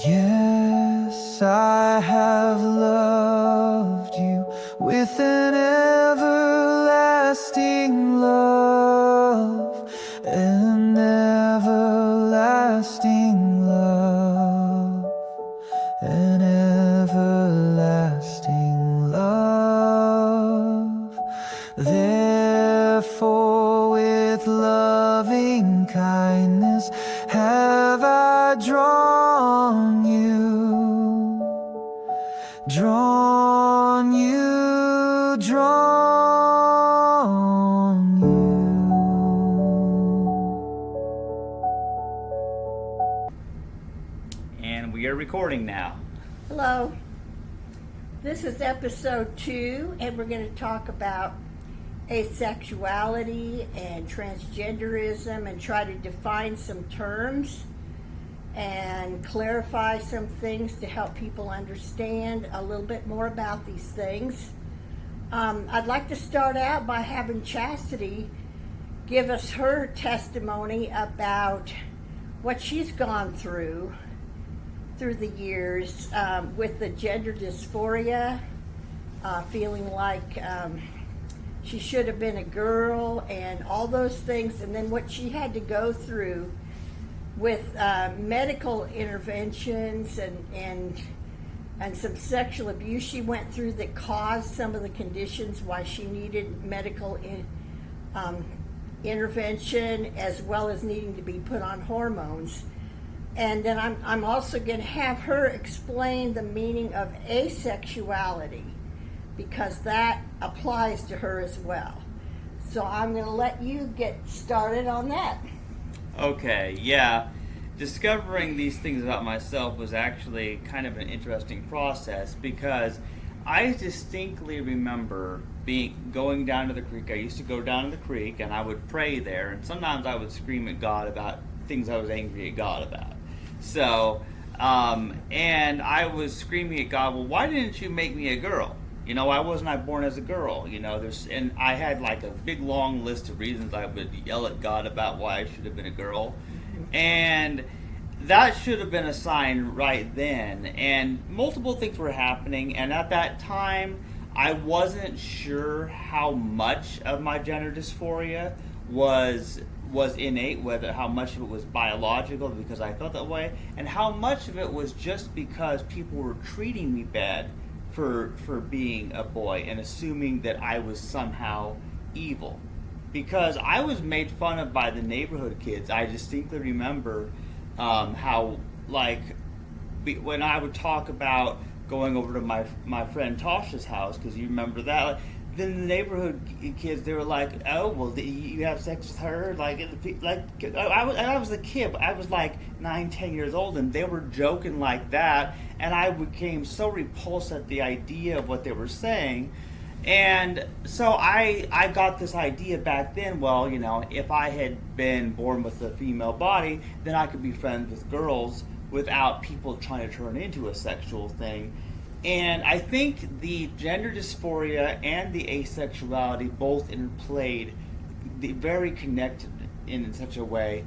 Yes, I have loved you with an everlasting love, an everlasting love, an everlasting love. Therefore, with loving kindness have I drawn you, drawn you, drawn you. And we are recording now. Hello. This is episode 2, and we're going to talk about asexuality and transgenderism and try to define some terms and clarify some things to help people understand a little bit more about these things. I'd like to start out by having Chastity give us her testimony about what she's gone through the years with the gender dysphoria, feeling like she should have been a girl and all those things, and then what she had to go through with medical interventions and some sexual abuse she went through that caused some of the conditions why she needed medical intervention, as well as needing to be put on hormones. And then I'm also going to have her explain the meaning of asexuality, because that applies to her as well. So I'm going to let you get started on that. Okay, yeah. Discovering these things about myself was actually kind of an interesting process, because I distinctly remember going down to the creek. I used to go down to the creek and I would pray there, and sometimes I would scream at God about things I was angry at God about. So, and I was screaming at God, well, why didn't you make me a girl? You know, why wasn't I born as a girl? You know, and I had like a big long list of reasons I would yell at God about why I should have been a girl. And that should have been a sign right then. And multiple things were happening, and at that time, I wasn't sure how much of my gender dysphoria was innate, how much of it was biological because I felt that way, and how much of it was just because people were treating me bad for being a boy and assuming that I was somehow evil. Because I was made fun of by the neighborhood kids. I distinctly remember how, like, when I would talk about going over to my friend Tasha's house, because you remember that, like, then the neighborhood kids, they were like, "Oh, well, you have sex with her?" I was a kid. I was like 9, 10 years old, and they were joking like that, and I became so repulsed at the idea of what they were saying. And so I got this idea back then, well, you know, if I had been born with a female body, then I could be friends with girls without people trying to turn it into a sexual thing. And I think the gender dysphoria and the asexuality both interplayed, very connected in such a way,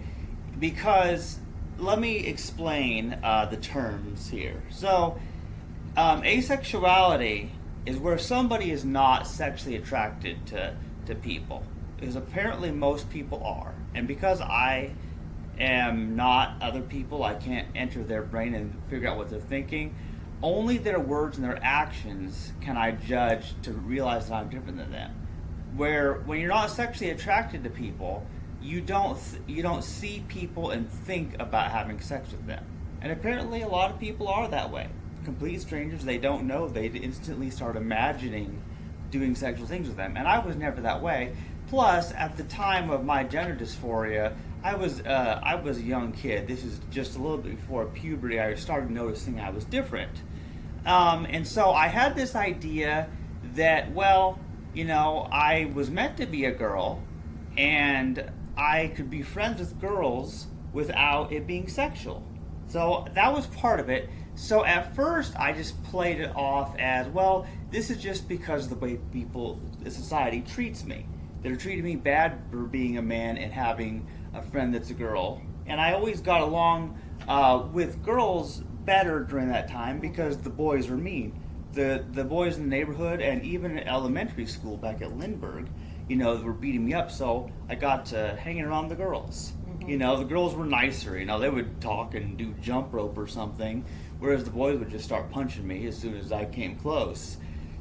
because let me explain the terms here. So, asexuality is where somebody is not sexually attracted to people, because apparently most people are. And because I am not other people, I can't enter their brain and figure out what they're thinking. Only their words and their actions can I judge to realize that I'm different than them. Where when you're not sexually attracted to people, you don't see people and think about having sex with them. And apparently a lot of people are that way. Complete strangers they don't know, they instantly start imagining doing sexual things with them. And I was never that way. Plus, at the time of my gender dysphoria, I was a young kid. This is just a little bit before puberty. I started noticing I was different. And so I had this idea that, well, you know, I was meant to be a girl, and I could be friends with girls without it being sexual. So that was part of it. So at first, I just played it off as, well, this is just because of the way society treats me. They're treating me bad for being a man and having a friend that's a girl. And I always got along with girls better during that time because the boys were mean. The boys in the neighborhood and even at elementary school back at Lindbergh, were beating me up. So I got to hanging around the girls. The girls were nicer. They would talk and do jump rope or something, whereas the boys would just start punching me as soon as I came close.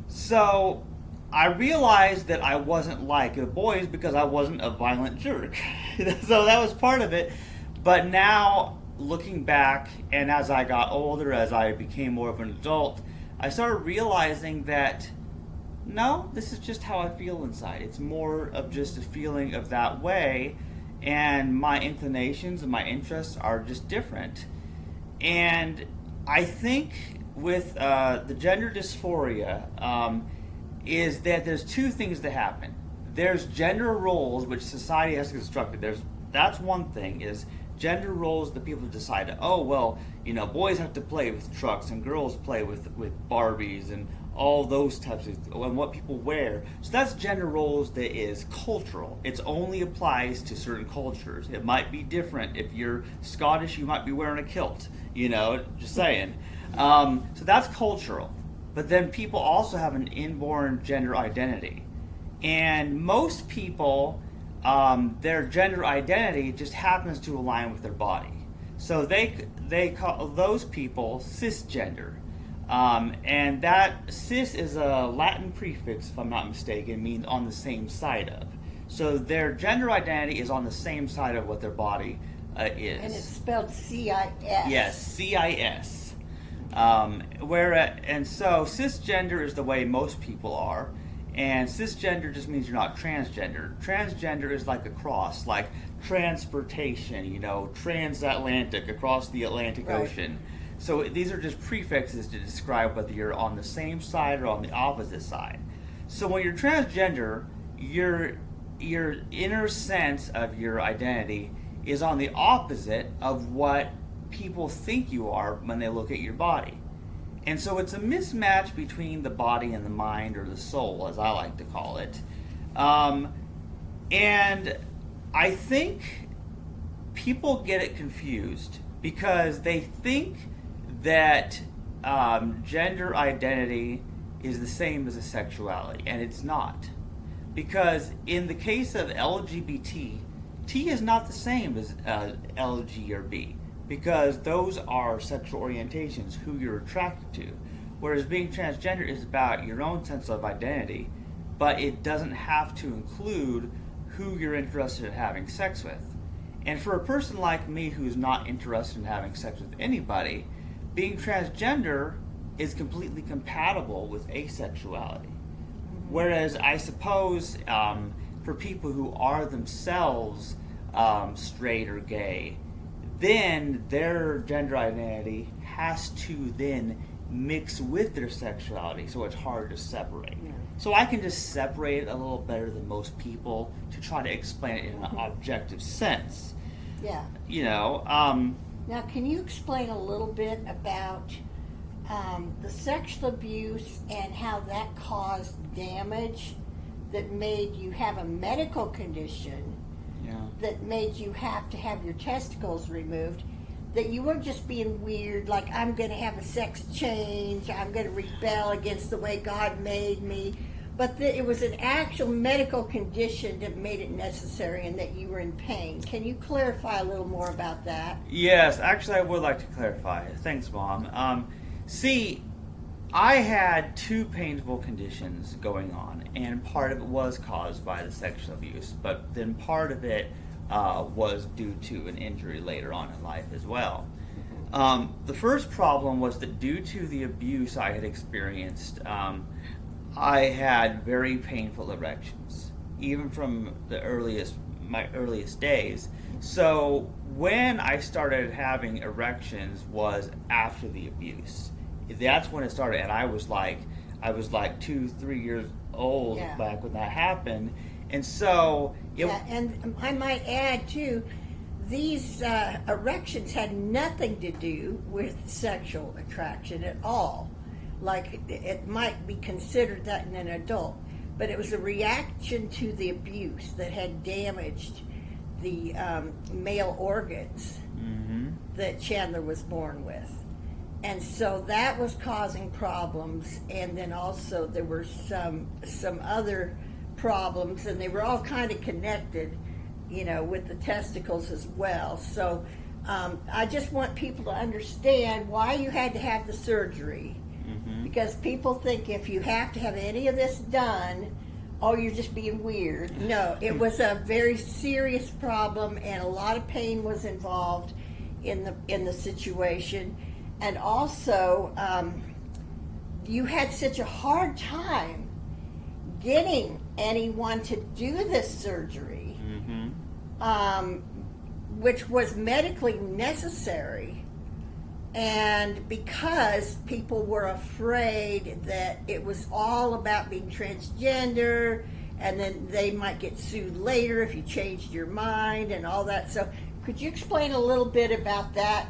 So I realized that I wasn't like the boys because I wasn't a violent jerk. So that was part of it. But now, looking back, and as I got older, as I became more of an adult, I started realizing that, no, this is just how I feel inside. It's more of just a feeling of that way, and my inclinations and my interests are just different. And I think with the gender dysphoria is that there's two things that happen. There's gender roles, which society has constructed. That's one thing, is gender roles that people decide, boys have to play with trucks and girls play with Barbies and all those types of, and what people wear. So that's gender roles that is cultural. It only applies to certain cultures. It might be different. If you're Scottish, you might be wearing a kilt, just saying. So that's cultural. But then people also have an inborn gender identity. And most people, their gender identity just happens to align with their body. So they call those people cisgender. And that cis is a Latin prefix, if I'm not mistaken, means on the same side of. So their gender identity is on the same side of what their body is. And it's spelled CIS. Yes, CIS. And so cisgender is the way most people are. And cisgender just means you're not transgender. Transgender is like a cross, like transportation, transatlantic, across the Atlantic Ocean. So these are just prefixes to describe whether you're on the same side or on the opposite side. So when you're transgender, your inner sense of your identity is on the opposite of what people think you are when they look at your body. And so it's a mismatch between the body and the mind, or the soul, as I like to call it. And I think people get it confused because they think that gender identity is the same as a sexuality, and it's not. Because in the case of LGBT, T is not the same as LG or B, because those are sexual orientations, who you're attracted to. Whereas being transgender is about your own sense of identity, but it doesn't have to include who you're interested in having sex with. And for a person like me who's not interested in having sex with anybody, being transgender is completely compatible with asexuality. Whereas I suppose for people who are themselves straight or gay, then their gender identity has to then mix with their sexuality, so it's hard to separate. Yeah. So I can just separate it a little better than most people to try to explain it in an objective sense. Yeah. Now, can you explain a little bit about the sexual abuse and how that caused damage that made you have a medical condition that made you have to have your testicles removed, that you weren't just being weird, like I'm going to have a sex change, I'm going to rebel against the way God made me, but that it was an actual medical condition that made it necessary and that you were in pain. Can you clarify a little more about that? Yes, actually I would like to clarify. Thanks, Mom. See, I had two painful conditions going on, and part of it was caused by the sexual abuse, but then part of it was due to an injury later on in life as well. The first problem was that due to the abuse I had experienced, I had very painful erections, even from my earliest days. So when I started having erections was after the abuse. That's when it started, and I was like 2-3 years old back when that happened, and so and I might add too, these erections had nothing to do with sexual attraction at all. Like it might be considered that in an adult, but it was a reaction to the abuse that had damaged the male organs that Chandler was born with. And so that was causing problems, and then also there were some other problems, and they were all kind of connected, with the testicles as well. So I just want people to understand why you had to have the surgery, because people think if you have to have any of this done, oh, you're just being weird. No, it was a very serious problem, and a lot of pain was involved in the situation. And also, you had such a hard time getting anyone to do this surgery, which was medically necessary. And because people were afraid that it was all about being transgender, and then they might get sued later if you changed your mind and all that. So could you explain a little bit about that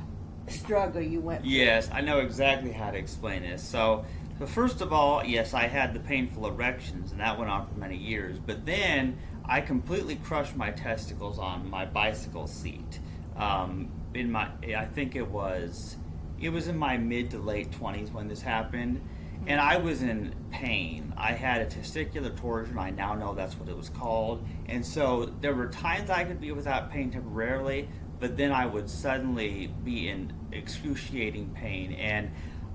struggle you went through? Yes, I know exactly how to explain this. So first of all, yes, I had the painful erections, and that went on for many years. But then I completely crushed my testicles on my bicycle seat. I think it was in my mid to late 20s when this happened, and I was in pain. I had a testicular torsion. I now know that's what it was called. And so there were times I could be without pain temporarily, but then I would suddenly be in excruciating pain. And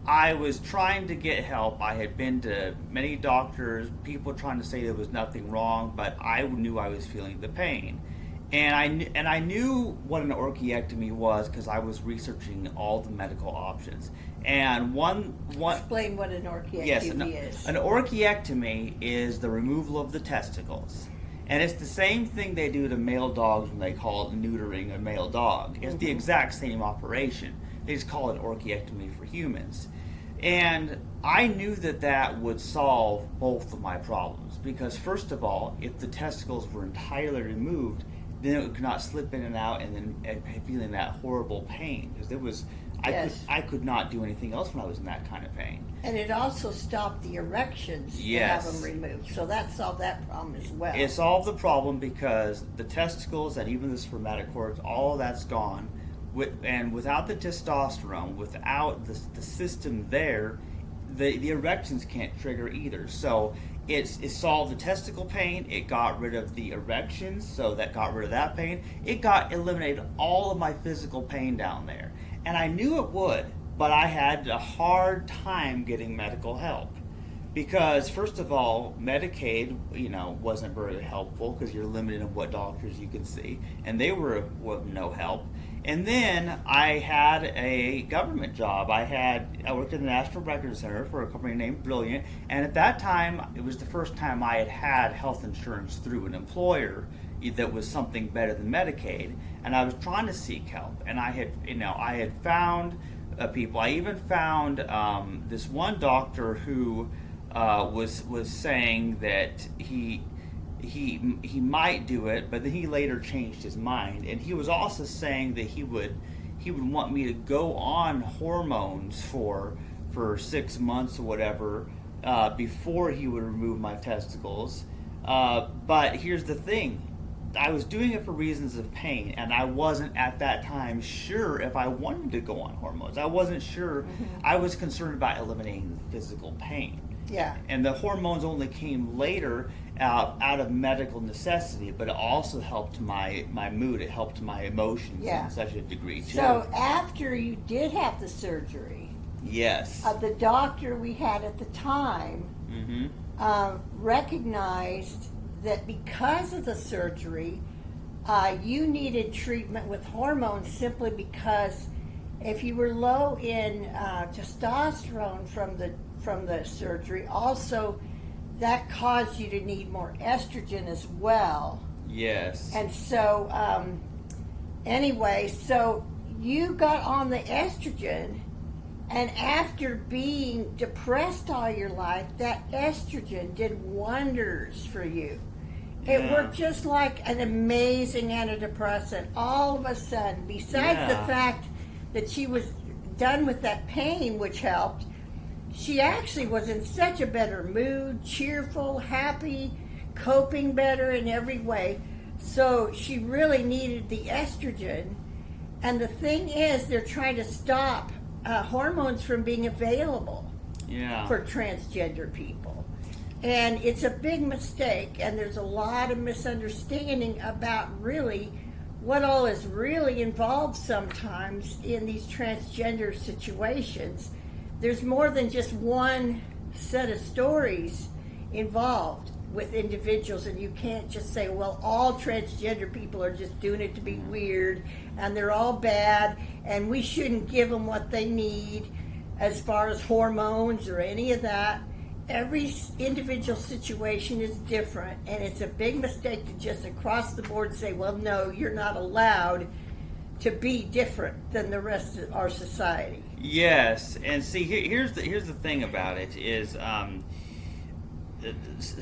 I was trying to get help. I had been to many doctors, people trying to say there was nothing wrong, but I knew I was feeling the pain. And I knew what an orchiectomy was because I was researching all the medical options. And Explain what an orchiectomy is. An orchiectomy is the removal of the testicles. And it's the same thing they do to male dogs when they call it neutering a male dog. It's the exact same operation. They just call it orchiectomy for humans. And I knew that would solve both of my problems. Because first of all, if the testicles were entirely removed, then it could not slip in and out, and then feeling that horrible pain. Because I could not do anything else when I was in that kind of pain. And it also stopped the erections to have them removed. So that solved that problem as well. It solved the problem because the testicles and even the spermatic cords, all of that's gone. And without the testosterone, without the system there, the erections can't trigger either. So it solved the testicle pain. It got rid of the erections, so that got rid of that pain. It eliminated all of my physical pain down there. And I knew it would, but I had a hard time getting medical help. Because, first of all, Medicaid, wasn't very helpful because you're limited in what doctors you can see. And they were of no help. And then I had a government job. I worked at the National Records Center for a company named Brilliant. And at that time, it was the first time I had health insurance through an employer that was something better than Medicaid. And I was trying to seek help. And I had found people. I even found this one doctor who was saying that he might do it, but then he later changed his mind. And he was also saying that he would want me to go on hormones for 6 months or whatever before he would remove my testicles. But here's the thing. I was doing it for reasons of pain, and I wasn't at that time sure if I wanted to go on hormones. I wasn't sure. I was concerned about eliminating the physical pain. Yeah. And the hormones only came later out of medical necessity, but it also helped my mood. It helped my emotions in such a degree, too. So after you did have the surgery, yes, the doctor we had at the time recognized that because of the surgery, you needed treatment with hormones simply because if you were low in testosterone from the surgery, also that caused you to need more estrogen as well. Yes. And so, anyway, so you got on the estrogen, and after being depressed all your life, that estrogen did wonders for you. It worked just like an amazing antidepressant. All of a sudden, besides the fact that she was done with that pain, which helped, she actually was in such a better mood, cheerful, happy, coping better in every way. So she really needed the estrogen. And the thing is, they're trying to stop hormones from being available Yeah. for transgender people. And it's a big mistake, and there's a lot of misunderstanding about really what all is really involved sometimes in these transgender situations. There's more than just one set of stories involved with individuals, and you can't just say, well, all transgender people are just doing it to be weird, and they're all bad, and we shouldn't give them what they need as far as hormones or any of that. Every individual situation is different, and it's a big mistake to just across the board say, well, no, you're not allowed to be different than the rest of our society. Yes, and see, here's the thing about it is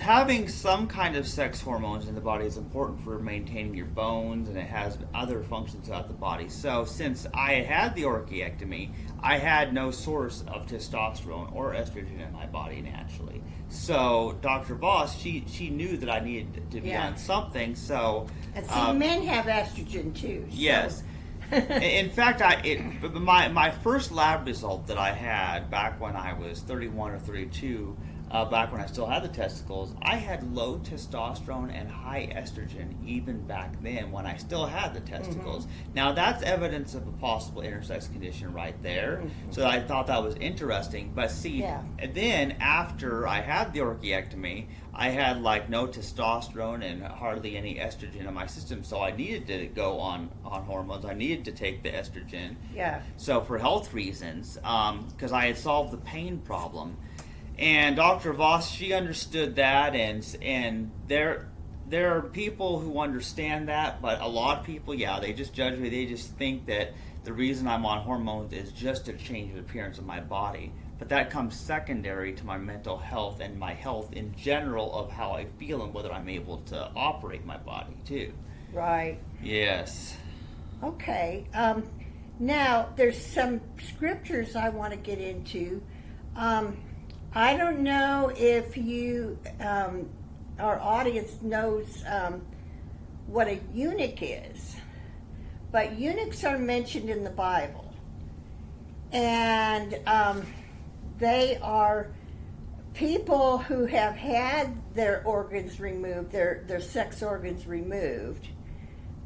having some kind of sex hormones in the body is important for maintaining your bones, and it has other functions throughout the body. So since I had the orchiectomy, I had no source of testosterone or estrogen in my body naturally. So Dr. Voss, she knew that I needed to be on something. So and see, men have estrogen too. So. Yes. In fact, my first lab result that I had back when I was 31 or 32, back when I still had the testicles, I had low testosterone and high estrogen even back then when I still had the testicles. Mm-hmm. Now that's evidence of a possible intersex condition right there. Mm-hmm. So I thought that was interesting. But see, then after I had the orchiectomy, I had like no testosterone and hardly any estrogen in my system. So I needed to go on hormones. I needed to take the estrogen. Yeah. So for health reasons, because I had solved the pain problem. And Dr. Voss, she understood that, and there are people who understand that, but a lot of people, they just judge me. They just think that the reason I'm on hormones is just to change the appearance of my body. But that comes secondary to my mental health and my health in general of how I feel and whether I'm able to operate my body too. Right. Yes. Okay. Now, there's some scriptures I want to get into. I don't know if you, our audience knows what a eunuch is, but eunuchs are mentioned in the Bible, and they are people who have had their organs removed, their sex organs removed,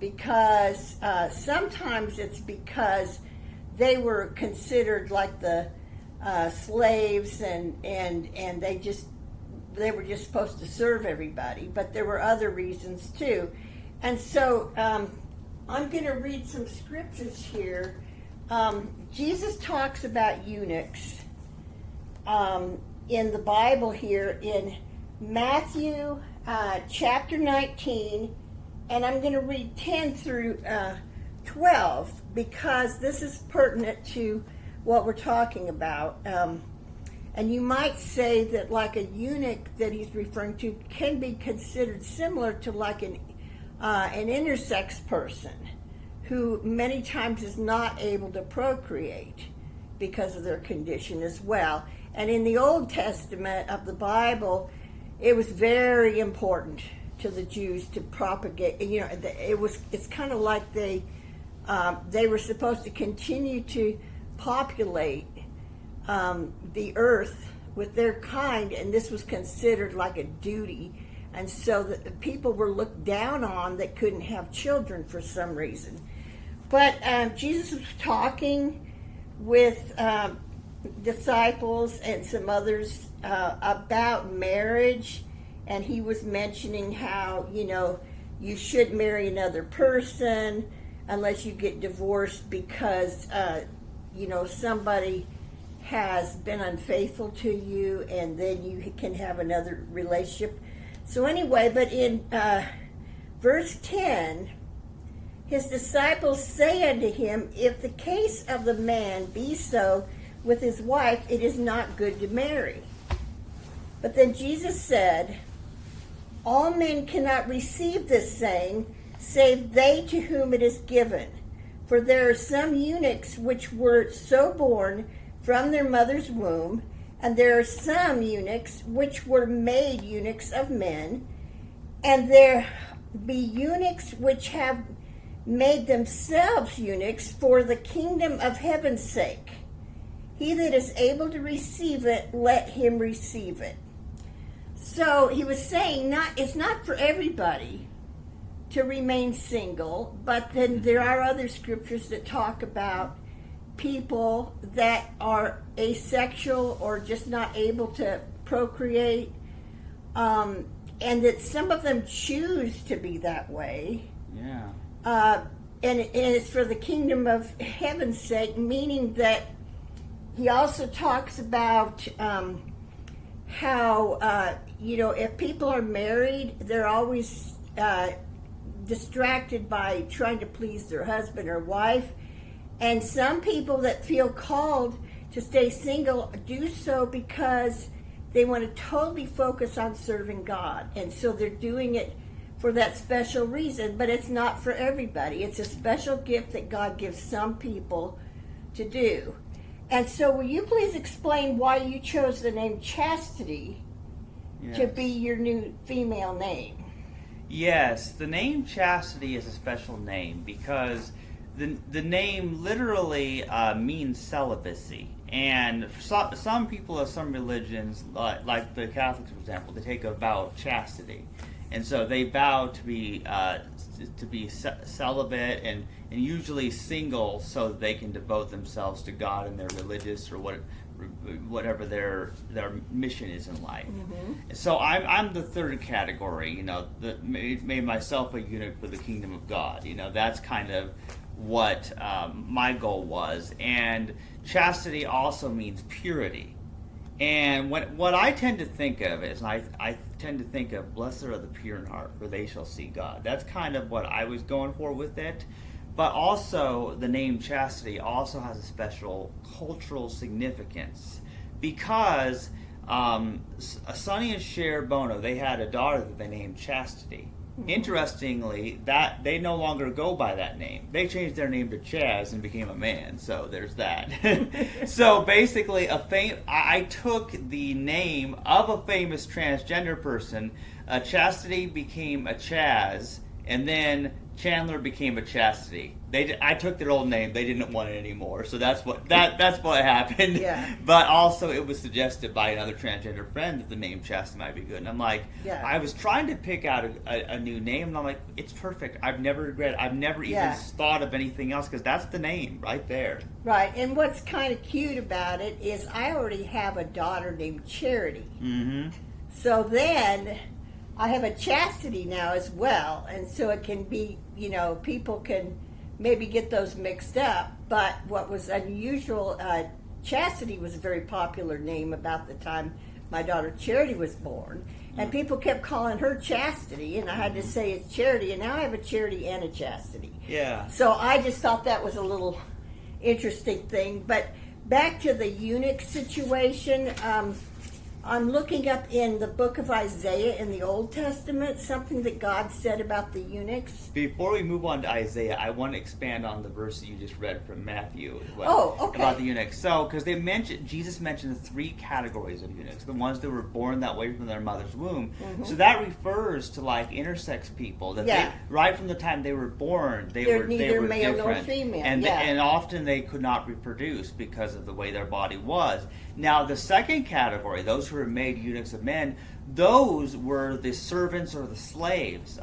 because sometimes it's because they were considered like the slaves, and they were just supposed to serve everybody, but there were other reasons too. And so I'm going to read some scriptures here. Jesus talks about eunuchs in the Bible here in Matthew chapter 19, and I'm going to read 10 through 12 because this is pertinent to what we're talking about. And you might say that like a eunuch that he's referring to can be considered similar to like an intersex person who many times is not able to procreate because of their condition as well. And in the Old Testament of the Bible, it was very important to the Jews to propagate. It's kind of like they were supposed to continue to populate the earth with their kind, and this was considered like a duty, and so the people were looked down on that couldn't have children for some reason. But Jesus was talking with disciples and some others about marriage, and he was mentioning how you should marry another person unless you get divorced because somebody has been unfaithful to you, and then you can have another relationship. So anyway, but in verse 10, his disciples say unto him, if the case of the man be so with his wife, it is not good to marry. But then Jesus said, all men cannot receive this saying, save they to whom it is given. For there are some eunuchs which were so born from their mother's womb, and there are some eunuchs which were made eunuchs of men, and there be eunuchs which have made themselves eunuchs for the kingdom of heaven's sake. He that is able to receive it, let him receive it. So he was saying it's not for everybody to remain single, but then there are other scriptures that talk about people that are asexual or just not able to procreate, and that some of them choose to be that way. Yeah. And it's for the kingdom of heaven's sake, meaning that he also talks about how, if people are married, they're always distracted by trying to please their husband or wife. And some people that feel called to stay single do so because they want to totally focus on serving God. And so they're doing it for that special reason, but it's not for everybody. It's a special gift that God gives some people to do. And so will you please explain why you chose the name Chastity to be your new female name? Yes, the name Chastity is a special name because the name literally means celibacy. And some people of some religions, like the Catholics, for example, they take a vow of chastity. And so they vow to be celibate and usually single so that they can devote themselves to God and their religious or whatever their mission is in life. Mm-hmm. So I'm the third category, made myself a eunuch for the kingdom of God. That's kind of what my goal was. And chastity also means purity. And what I tend to think of is, I tend to think of, blessed are the pure in heart, for they shall see God. That's kind of what I was going for with it. But also, the name Chastity also has a special cultural significance because Sonny and Cher Bono, they had a daughter that they named Chastity. Mm-hmm. Interestingly, that they no longer go by that name. They changed their name to Chaz and became a man. So there's that. So basically, I took the name of a famous transgender person. Chastity became a Chaz, and then Chandler became a Chastity. I took their old name. They didn't want it anymore, so that's what happened. Yeah. But also, it was suggested by another transgender friend that the name Chastity might be good, and I'm like, I was trying to pick out a new name, and I'm like, it's perfect. I've never even thought of anything else because that's the name right there. Right, and what's kind of cute about it is I already have a daughter named Charity. Mm-hmm. So then I have a Chastity now as well, and so it can be, people can maybe get those mixed up. But what was unusual, Chastity was a very popular name about the time my daughter Charity was born, and people kept calling her Chastity, and I had to say it's Charity, and now I have a Charity and a Chastity. Yeah. So I just thought that was a little interesting thing. But back to the eunuch situation, I'm looking up in the book of Isaiah in the Old Testament, something that God said about the eunuchs. Before we move on to Isaiah, I want to expand on the verse that you just read from Matthew as well. Oh, okay. About the eunuchs. So, because Jesus mentioned the three categories of eunuchs, the ones that were born that way from their mother's womb. Mm-hmm. So that refers to like intersex people that they, right from the time they were born, they were neither male different. nor female. And often they could not reproduce because of the way their body was. Now, the second category, those who were made eunuchs of men, those were the servants or the slaves.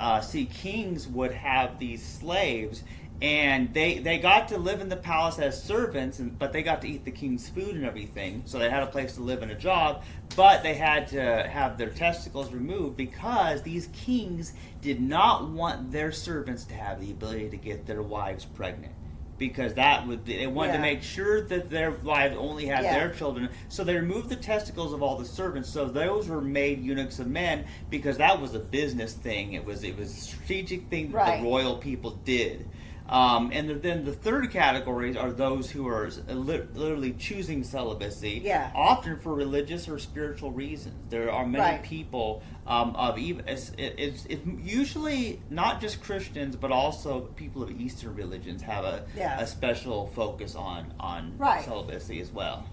Kings would have these slaves, and they got to live in the palace as servants, but they got to eat the king's food and everything, so they had a place to live and a job, but they had to have their testicles removed because these kings did not want their servants to have the ability to get their wives pregnant. Because they wanted to make sure that their wives only had their children. So they removed the testicles of all the servants. So those were made eunuchs of men because that was a business thing. It was a strategic thing that the royal people did. And then the third categories are those who are literally choosing celibacy, often for religious or spiritual reasons. There are many people it's usually not just Christians, but also people of Eastern religions have a special focus on celibacy as well.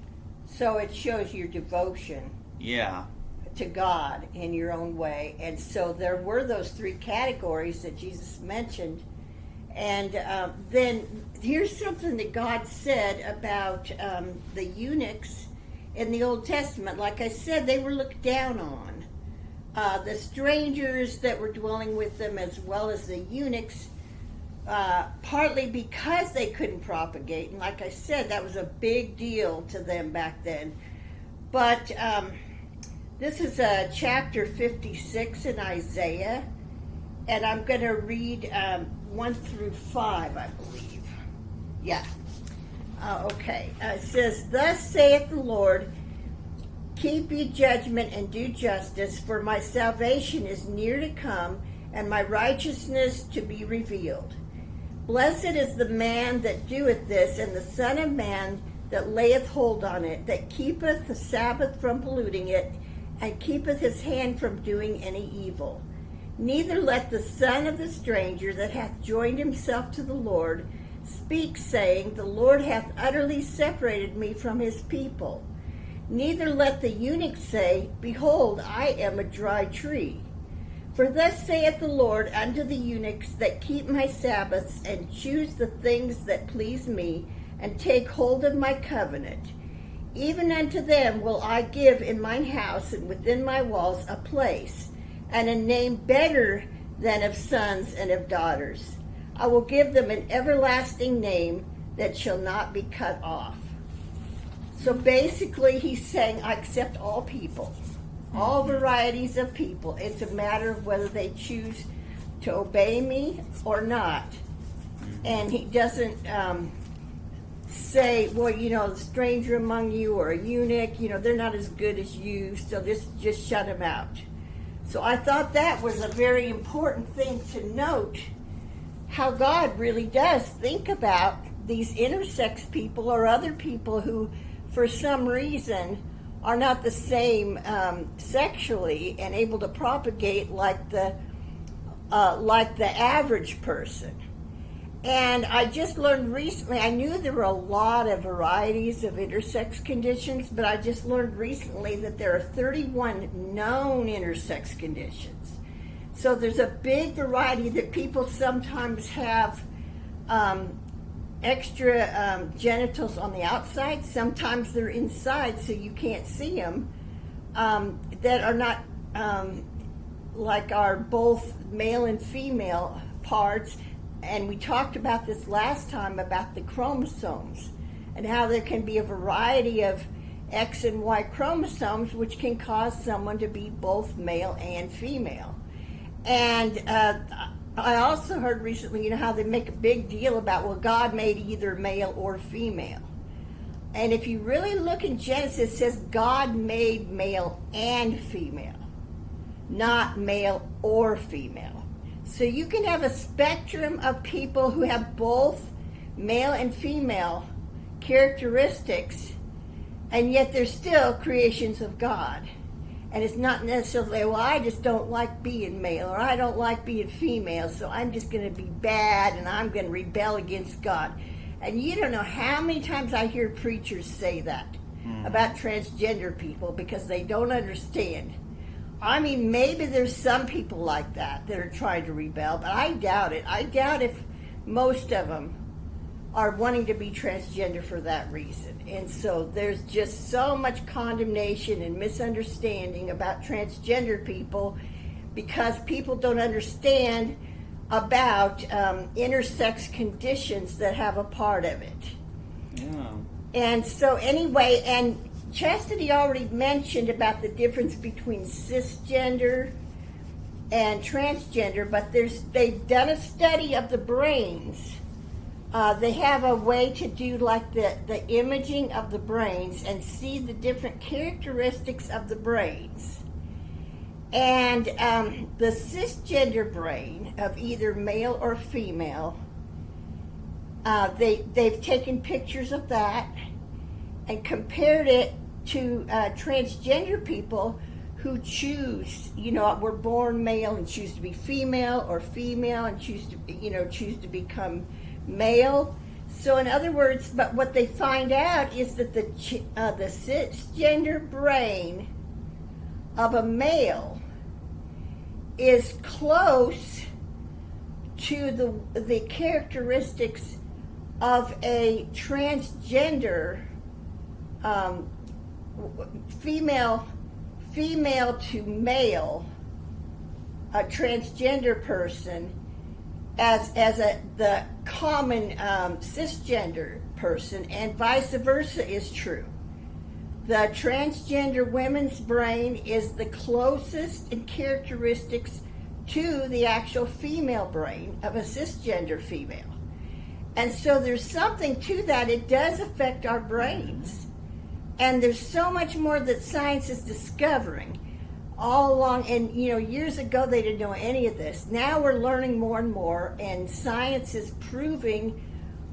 So it shows your devotion. To God in your own way. And so there were those three categories that Jesus mentioned. And then here's something that God said about the eunuchs in the Old Testament. Like I said, they were looked down on. The strangers that were dwelling with them, as well as the eunuchs, partly because they couldn't propagate. And like I said, that was a big deal to them back then. But this is chapter 56 in Isaiah. And I'm going to read 1 through 5, I believe. Yeah. Okay. It says, "Thus saith the Lord, keep ye judgment and do justice, for my salvation is near to come, and my righteousness to be revealed. Blessed is the man that doeth this, and the Son of Man that layeth hold on it, that keepeth the Sabbath from polluting it, and keepeth his hand from doing any evil. Neither let the son of the stranger that hath joined himself to the Lord speak, saying, The Lord hath utterly separated me from his people. Neither let the eunuch say, Behold, I am a dry tree. For thus saith the Lord unto the eunuchs that keep my Sabbaths, and choose the things that please me, and take hold of my covenant. Even unto them will I give in mine house and within my walls a place, and a name better than of sons and of daughters. I will give them an everlasting name that shall not be cut off." So basically he's saying, I accept all people, all varieties of people. It's a matter of whether they choose to obey me or not. And he doesn't say, well, the stranger among you or a eunuch, they're not as good as you, so just shut them out. So I thought that was a very important thing to note, how God really does think about these intersex people or other people who, for some reason, are not the same sexually and able to propagate like the average person. And I just learned recently, I knew there were a lot of varieties of intersex conditions, but I just learned recently that there are 31 known intersex conditions. So there's a big variety that people sometimes have extra genitals on the outside. Sometimes they're inside so you can't see them, that are not like our both male and female parts. And we talked about this last time about the chromosomes and how there can be a variety of X and Y chromosomes which can cause someone to be both male and female. And I also heard recently, how they make a big deal about, well, God made either male or female. And if you really look in Genesis, it says God made male and female, not male or female. So you can have a spectrum of people who have both male and female characteristics, and yet they're still creations of God. And it's not necessarily, well, I just don't like being male, or I don't like being female, so I'm just going to be bad and I'm going to rebel against God. And you don't know how many times I hear preachers say that about transgender people because they don't understand. I mean, maybe there's some people like that are trying to rebel, but I doubt it. I doubt if most of them are wanting to be transgender for that reason. And so there's just so much condemnation and misunderstanding about transgender people because people don't understand about intersex conditions that have a part of it. Yeah. And so anyway, and Chastity already mentioned about the difference between cisgender and transgender, but they've done a study of the brains. They have a way to do like the imaging of the brains and see the different characteristics of the brains. And the cisgender brain of either male or female, they've taken pictures of that and compared it to transgender people who choose, were born male and choose to be female, or female and choose to become male. So in other words, but what they find out is that the cisgender brain of a male is close to the characteristics of a transgender female to male, a transgender person, as the common cisgender person, and vice versa is true. The transgender women's brain is the closest in characteristics to the actual female brain of a cisgender female. And so there's something to that. It does affect our brains. And there's so much more that science is discovering all along. And, years ago they didn't know any of this. Now we're learning more and more, and science is proving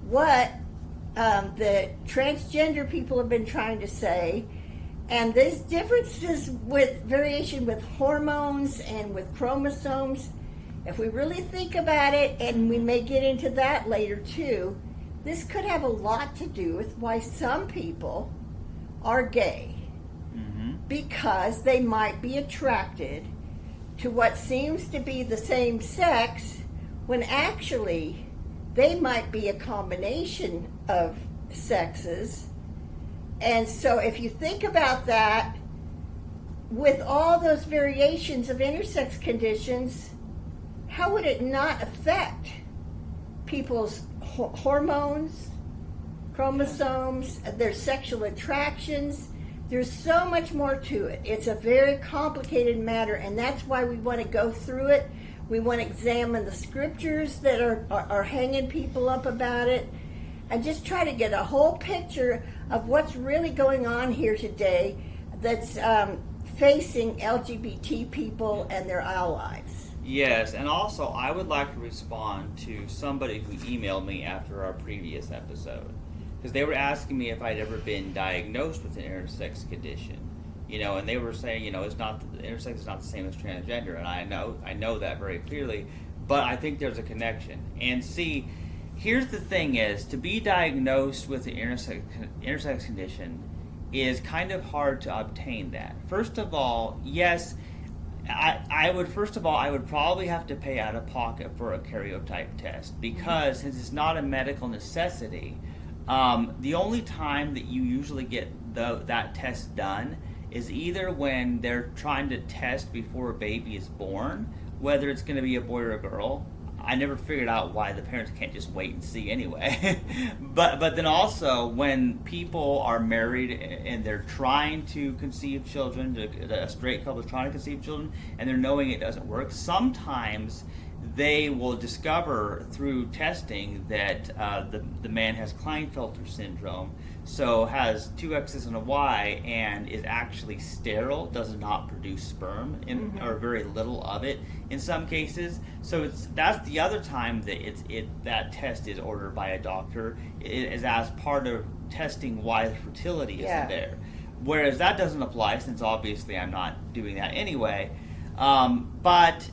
what the transgender people have been trying to say. And there's differences with variation with hormones and with chromosomes. If we really think about it, and we may get into that later too, this could have a lot to do with why some people are gay. Because they might be attracted to what seems to be the same sex, when actually they might be a combination of sexes. And so if you think about that, with all those variations of intersex conditions, how would it not affect people's hormones, chromosomes, their sexual attractions? There's so much more to it. It's a very complicated matter, and that's why we want to go through it. We want to examine the scriptures that are hanging people up about it, and just try to get a whole picture of what's really going on here today that's facing LGBT people and their allies. Yes, and also I would like to respond to somebody who emailed me after our previous episode, because they were asking me if I'd ever been diagnosed with an intersex condition, and they were saying, it's not, intersex is not the same as transgender, and I know that very clearly, but I think there's a connection. And see, here's the thing is, to be diagnosed with an intersex condition is kind of hard to obtain that. First of all, yes, I would probably have to pay out of pocket for a karyotype test, because since it's not a medical necessity, the only time that you usually get that test done is either when they're trying to test before a baby is born, whether it's going to be a boy or a girl. I never figured out why the parents can't just wait and see anyway. but then also when people are married and they're trying to conceive children, a straight couple is trying to conceive children, and they're knowing it doesn't work, sometimes they will discover through testing that the man has Klinefelter syndrome, so has two X's and a Y, and is actually sterile, does not produce sperm, or very little of it in some cases. So that's the other time that that test is ordered by a doctor, is as part of testing why the fertility isn't there. Whereas that doesn't apply, since obviously I'm not doing that anyway. But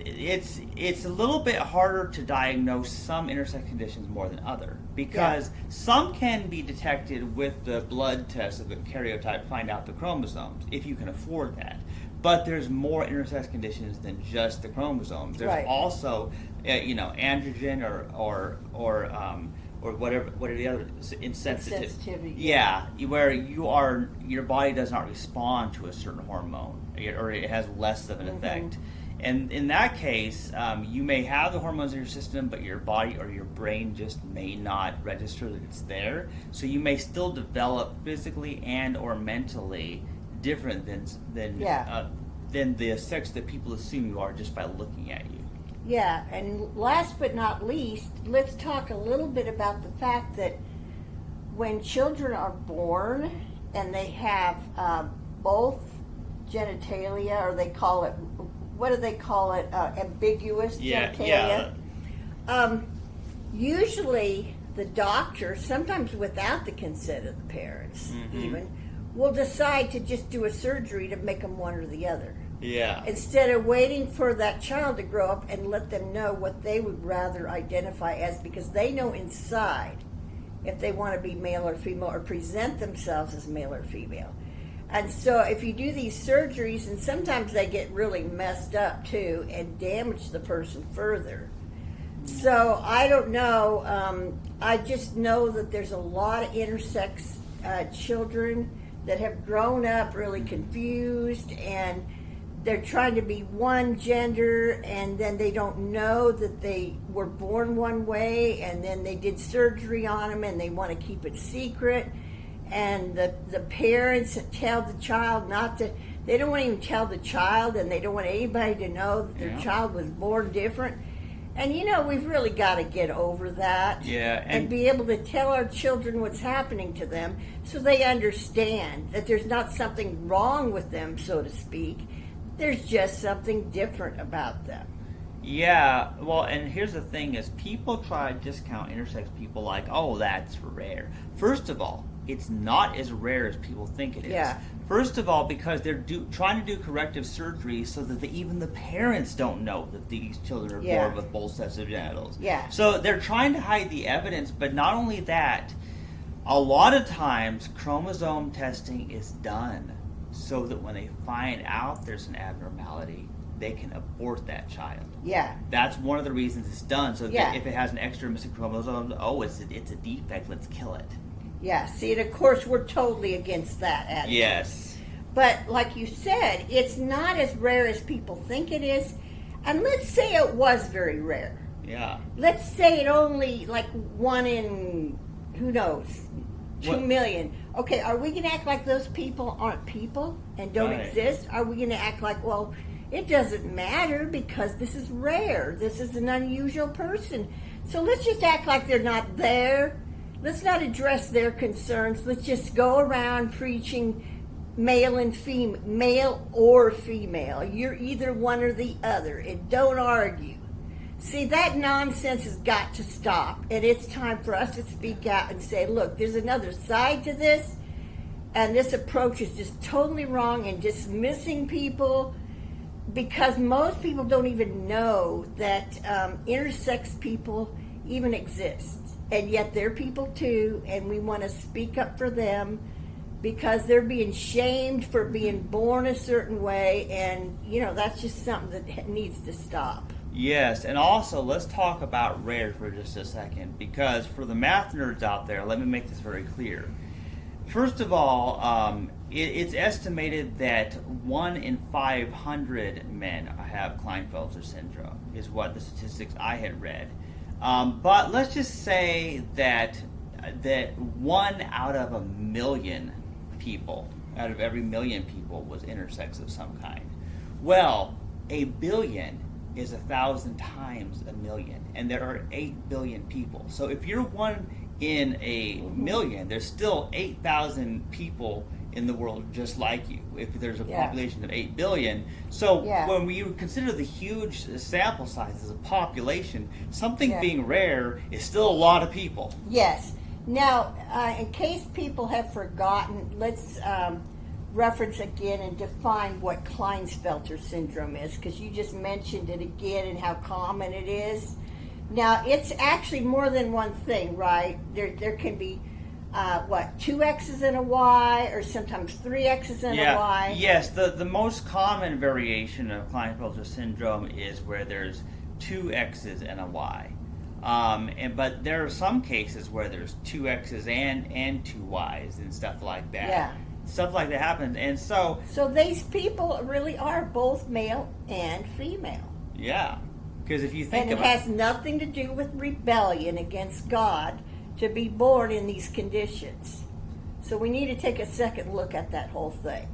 it's a little bit harder to diagnose some intersex conditions more than other, because some can be detected with the blood test of the karyotype, find out the chromosomes, if you can afford that. But there's more intersex conditions than just the chromosomes. There's also, androgen or whatever. What are the other insensitivity? Yeah, where your body does not respond to a certain hormone, or it has less of an effect. And in that case, you may have the hormones in your system, but your body or your brain just may not register that it's there. So you may still develop physically and or mentally different than the sex that people assume you are just by looking at you. Yeah, and last but not least, let's talk a little bit about the fact that when children are born and they have both genitalia, or they call it, what do they call it, ambiguous genitalia? Usually the doctor, sometimes without the consent of the parents even, will decide to just do a surgery to make them one or the other. Yeah. Instead of waiting for that child to grow up and let them know what they would rather identify as, because they know inside if they want to be male or female or present themselves as male or female. And so if you do these surgeries, and sometimes they get really messed up too and damage the person further, So I don't know. I just know that there's a lot of intersex children that have grown up really confused, and they're trying to be one gender, and then they don't know that they were born one way, and then they did surgery on them, and they want to keep it secret. And the parents tell the child not to. They don't want to even tell the child, and they don't want anybody to know that their child was born different. And we've really got to get over that. Yeah, and be able to tell our children what's happening to them so they understand that there's not something wrong with them, so to speak. There's just something different about them. Yeah, well, and here's the thing is people try to discount intersex people like, oh, that's rare. First of all, it's not as rare as people think it is. Yeah. First of all, because they're trying to do corrective surgery so that even the parents don't know that these children are born with both sets of genitals. Yeah. So they're trying to hide the evidence, but not only that, a lot of times chromosome testing is done so that when they find out there's an abnormality, they can abort that child. Yeah. That's one of the reasons it's done. So Yeah. if it has an extra missing chromosome, it's a defect, let's kill it. Yeah, see, and of course we're totally against that attitude. Yes. But like you said, it's not as rare as people think it is. And let's say it was very rare. Yeah. Let's say it only like 1 in, who knows, 2 million. Okay, are we going to act like those people aren't people and don't exist? Are we going to act like, well, it doesn't matter because this is rare. This is an unusual person. So let's just act like they're not there. Let's not address their concerns. Let's just go around preaching male or female. You're either one or the other, and don't argue. See, that nonsense has got to stop, and it's time for us to speak out and say, look, there's another side to this, and this approach is just totally wrong and dismissing people, because most people don't even know that intersex people even exist. And yet they're people too, and we want to speak up for them because they're being shamed for being born a certain way, and that's just something that needs to stop. Yes, and also let's talk about rare for just a second, because for the math nerds out there, let me make this very clear. First of all, it's estimated that 1 in 500 men have Klinefelter syndrome, is what the statistics I had read. But let's just say that 1 out of a million people, out of every million people, was intersex of some kind. Well, 1 billion is 1,000 times a million, and there are 8 billion people. So if you're 1 in a million, there's still 8,000 people in the world just like you, if there's a population of 8 billion. So when we consider the huge sample sizes of population, something being rare is still a lot of people. Yes. Now, in case people have forgotten, let's reference again and define what Klinefelter syndrome is, because you just mentioned it again and how common it is. Now, it's actually more than one thing, right? There can be 2 X's and a Y, or sometimes 3 X's and a Y. Yes, the most common variation of Klinefelter syndrome is where there's 2 X's and a Y. But there are some cases where there's 2 X's and 2 Y's and stuff like that. Yeah. Stuff like that happens, and so these people really are both male and female. Yeah, because if you think and it has nothing to do with rebellion against God to be born in these conditions. So we need to take a second look at that whole thing.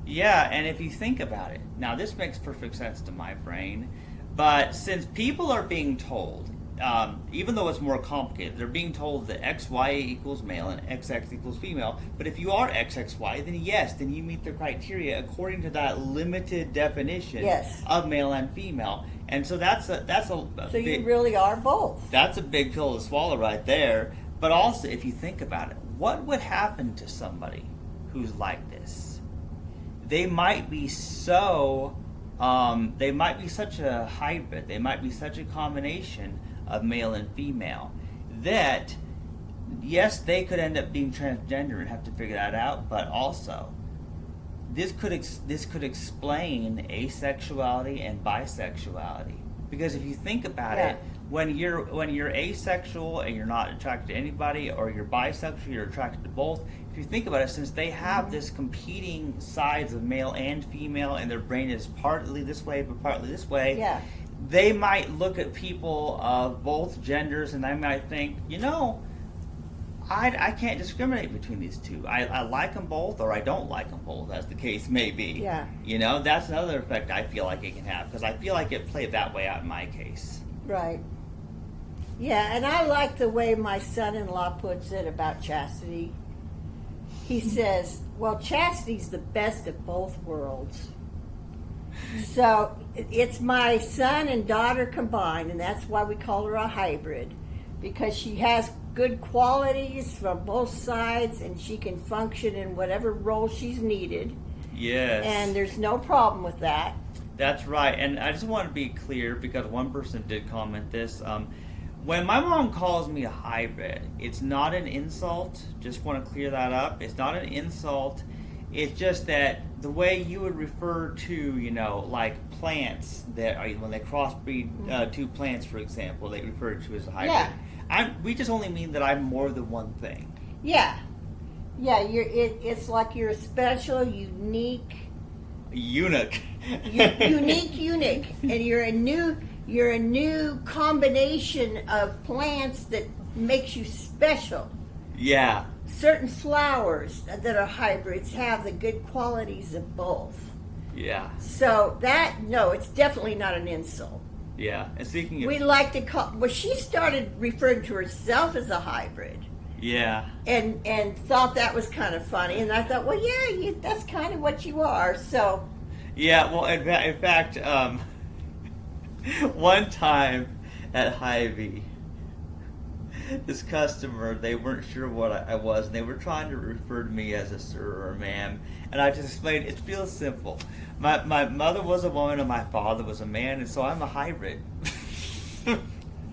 Yeah, and if you think about it, now this makes perfect sense to my brain, but since people are being told, even though it's more complicated, they're being told that XY equals male and XX equals female, but if you are XXY, then yes, then you meet the criteria according to that limited definition of male and female. And so that's a so big, you really are both. That's a big pill to swallow right there. But also, if you think about it, what would happen to somebody who's like this? They might be so, they might be such a hybrid, they might be such a combination of male and female that, yes, they could end up being transgender and have to figure that out, but also, this could explain asexuality and bisexuality. Because if you think about it, when you're asexual and you're not attracted to anybody, or you're bisexual, you're attracted to both. If you think about it, since they have this competing sides of male and female, and their brain is partly this way but partly this way, Yeah. they might look at people of both genders and they might think, I can't discriminate between these two. I like them both, or I don't like them both, as the case may be. Yeah. That's another effect I feel like it can have, because I feel like it played that way out in my case. Right. Yeah, and I like the way my son-in-law puts it about chastity. He says, well, chastity's the best of both worlds. So it's my son and daughter combined, and that's why we call her a hybrid, because she has good qualities from both sides, and she can function in whatever role she's needed. Yes. And there's no problem with that. That's right. And I just want to be clear, because one person did comment this. When my mom calls me a hybrid, it's not an insult. Just want to clear that up. It's not an insult. It's just that the way you would refer to, like plants that are, when they crossbreed two plants, for example, they refer to as a hybrid. Yeah. We just only mean that I'm more than one thing. Yeah. Yeah, it's like you're a special, unique Eunuch. unique eunuch, and you're a new combination of plants that makes you special. Yeah. Certain flowers that are hybrids have the good qualities of both. Yeah. So it's definitely not an insult. Yeah. And speaking of... We like to call... Well, she started referring to herself as a hybrid. Yeah. And thought that was kind of funny. And I thought, well, yeah, that's kind of what you are. So... Yeah, well, in fact, one time at Hy-Vee, this customer, they weren't sure what I was, and they were trying to refer to me as a sir or a ma'am, and I just explained, it's real simple. My mother was a woman and my father was a man, and so I'm a hybrid.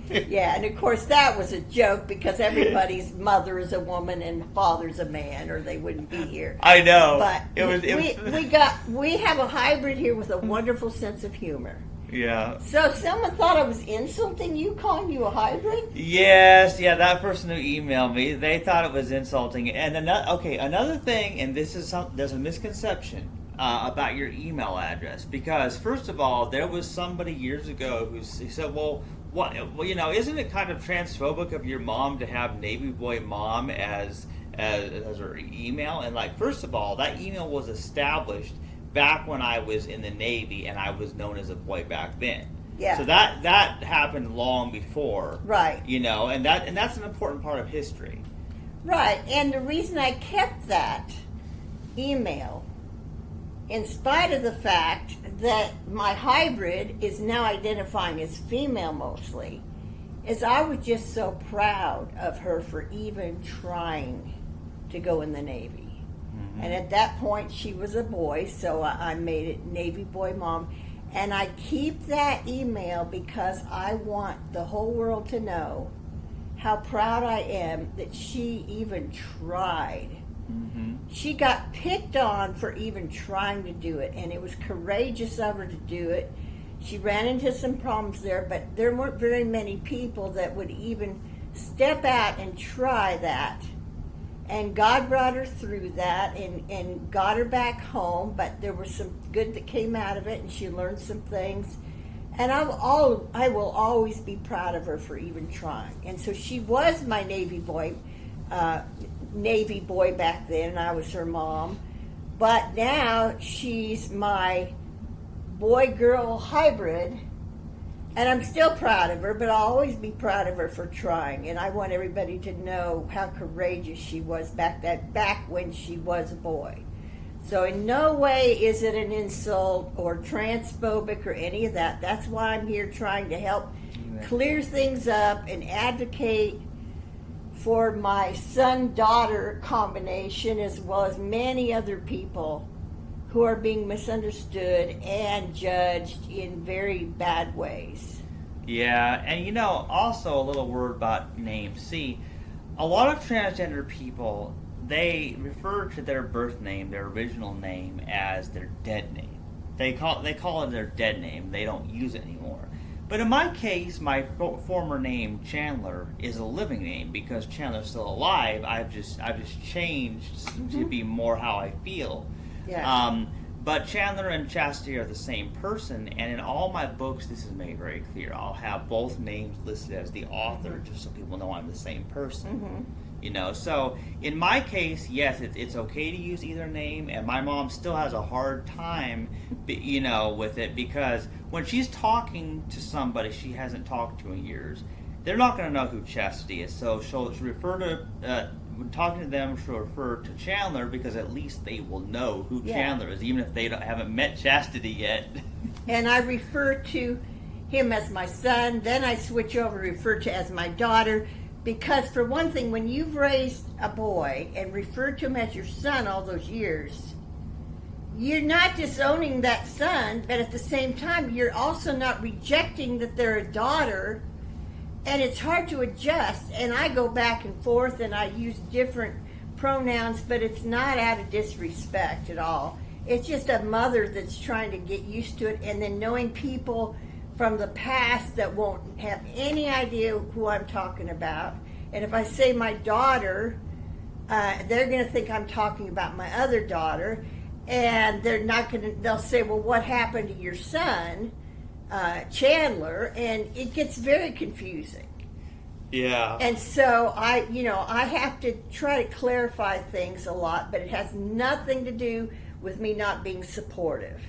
Yeah, and of course that was a joke, because everybody's mother is a woman and father's a man, or they wouldn't be here. I know. But It we have a hybrid here with a wonderful sense of humor. Yeah. So someone thought I was insulting you, calling you a hybrid? Yes, yeah, that person who emailed me, they thought it was insulting. And another thing, and there's a misconception about your email address, because first of all, there was somebody years ago who said, well, isn't it kind of transphobic of your mom to have Navy Boy Mom as her email? And first of all, that email was established back when I was in the Navy, and I was known as a boy back then. Yeah. So that happened long before. Right. And that's an important part of history. Right. And the reason I kept that email, in spite of the fact that my hybrid is now identifying as female mostly, is I was just so proud of her for even trying to go in the Navy. And at that point, she was a boy, so I made it Navy Boy Mom. And I keep that email because I want the whole world to know how proud I am that she even tried. Mm-hmm. She got picked on for even trying to do it, and it was courageous of her to do it. She ran into some problems there, but there weren't very many people that would even step out and try that. And God brought her through that and got her back home, but there was some good that came out of it, and she learned some things. And I will always be proud of her for even trying. And so she was my Navy boy back then, and I was her mom. But now she's my boy-girl hybrid, and I'm still proud of her, but I'll always be proud of her for trying. And I want everybody to know how courageous she was back when she was a boy. So in no way is it an insult or transphobic or any of that. That's why I'm here trying to help clear things up and advocate for my son-daughter combination, as well as many other people who are being misunderstood and judged in very bad ways. Yeah, and also a little word about names. See, a lot of transgender people, they refer to their birth name, their original name, as their dead name. They call it their dead name. They don't use it anymore. But in my case, my former name Chandler is a living name because Chandler's still alive. I've just changed to be more how I feel. Yeah. But Chandler and Chastity are the same person, and in all my books, this is made very clear. I'll have both names listed as the author, just so people know I'm the same person. You know, so in my case, yes, it's okay to use either name, and my mom still has a hard time, you know, with it, because when she's talking to somebody she hasn't talked to in years, they're not going to know who Chastity is. So she'll refer to, when talking to them, she'll refer to Chandler, because at least they will know who Chandler is, even if they haven't met Chastity yet. And I refer to him as my son, then I switch over to refer to as my daughter. Because for one thing, when you've raised a boy and referred to him as your son all those years, you're not disowning that son, but at the same time, you're also not rejecting that they're a daughter, and it's hard to adjust. And I go back and forth, and I use different pronouns, but it's not out of disrespect at all. It's just a mother that's trying to get used to it, and then knowing people from the past that won't have any idea who I'm talking about. And if I say my daughter, they're going to think I'm talking about my other daughter, and they'll say, well, what happened to your son, Chandler? And it gets very confusing. Yeah. And so I have to try to clarify things a lot, but it has nothing to do with me not being supportive.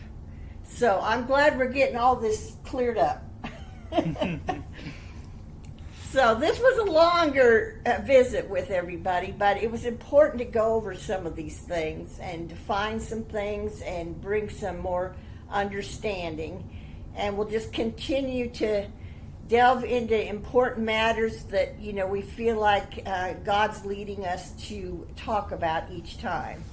So I'm glad we're getting all this cleared up. So this was a longer visit with everybody, but it was important to go over some of these things and define some things and bring some more understanding. And we'll just continue to delve into important matters that, we feel like God's leading us to talk about each time.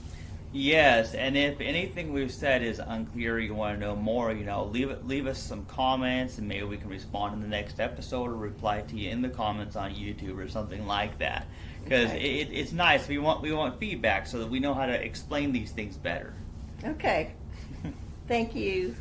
Yes, and if anything we've said is unclear, you want to know more, leave us some comments, and maybe we can respond in the next episode or reply to you in the comments on YouTube or something like that. Because it's nice. We want feedback so that we know how to explain these things better. Okay. Thank you.